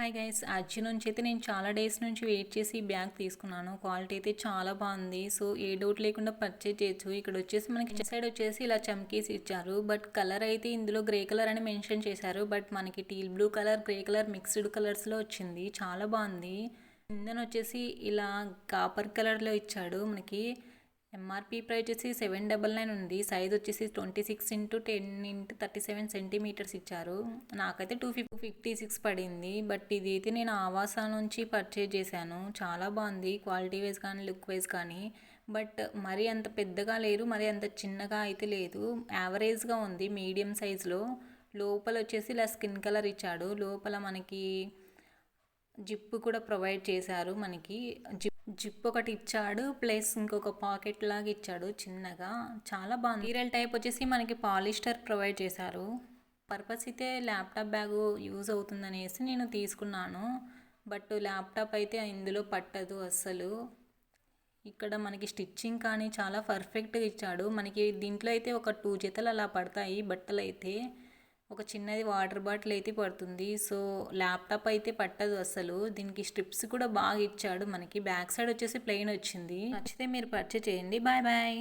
Hi guys, అజ్జి నుంచి అయితే నేను చాలా డేస్ నుంచి వెయిట్ చేసి ఈ బ్యాగ్ తీసుకున్నాను. క్వాలిటీ అయితే చాలా బాగుంది. సో ఏ డౌట్ లేకుండా పర్చేజ్ చేయొచ్చు. ఇక్కడ వచ్చేసి మనకి సైడ్ వచ్చేసి ఇలా చమ్కీస్ ఇచ్చారు. బట్ కలర్ అయితే ఇందులో గ్రే కలర్ అని మెన్షన్ చేశారు. బట్ మనకి teal blue colour, grey colour mixed కలర్స్లో వచ్చింది. చాలా బాగుంది. కిందన వచ్చేసి ఇలా కాపర్ కలర్లో ఇచ్చాడు మనకి. ఎంఆర్పి ప్రైస్ వచ్చేసి 799 ఉంది. సైజ్ వచ్చేసి 26x10x37 సెంటీమీటర్స్ ఇచ్చారు. నాకైతే 256 పడింది. బట్ ఇది అయితే నేను ఆవాసా నుంచి పర్చేజ్ చేశాను. చాలా బాగుంది క్వాలిటీ వైజ్ కానీ లుక్ వైజ్ కానీ. బట్ మరీ అంత పెద్దగా లేదు, మరీ అంత చిన్నగా అయితే లేదు. యావరేజ్గా ఉంది, మీడియం సైజులో. లోపల వచ్చేసి ఇలా స్కిన్ కలర్ ఇచ్చాడు. లోపల మనకి జిప్ కూడా ప్రొవైడ్ చేశారు. మనకి జిప్ ఒకటి ఇచ్చాడు, ప్లస్ ఇంకొక పాకెట్ లాగా ఇచ్చాడు చిన్నగా. చాలా బాగుంది. మెటీరియల్ టైప్ వచ్చేసి మనకి పాలిస్టర్ ప్రొవైడ్ చేశారు. పర్పస్ అయితే ల్యాప్టాప్ బ్యాగ్ యూజ్ అవుతుందనేసి నేను తీసుకున్నాను. బట్ ల్యాప్టాప్ అయితే ఇందులో పట్టదు అస్సలు. ఇక్కడ మనకి స్టిచ్చింగ్ కానీ చాలా పర్ఫెక్ట్గా ఇచ్చాడు. మనకి దీంట్లో అయితే ఒక 2 జతలు అలా పడతాయి బట్టలు అయితే. ఒక చిన్నది వాటర్ బాటిల్ అయితే పడుతుంది. సో ల్యాప్టాప్ అయితే పట్టదు అసలు. దీనికి స్ట్రిప్స్ కూడా బాగా ఇచ్చాడు. మనకి బ్యాక్ సైడ్ వచ్చేసి ప్లెయిన్ వచ్చింది. నచ్చితే మీరు పర్చేజ్ చేయండి. Bye bye.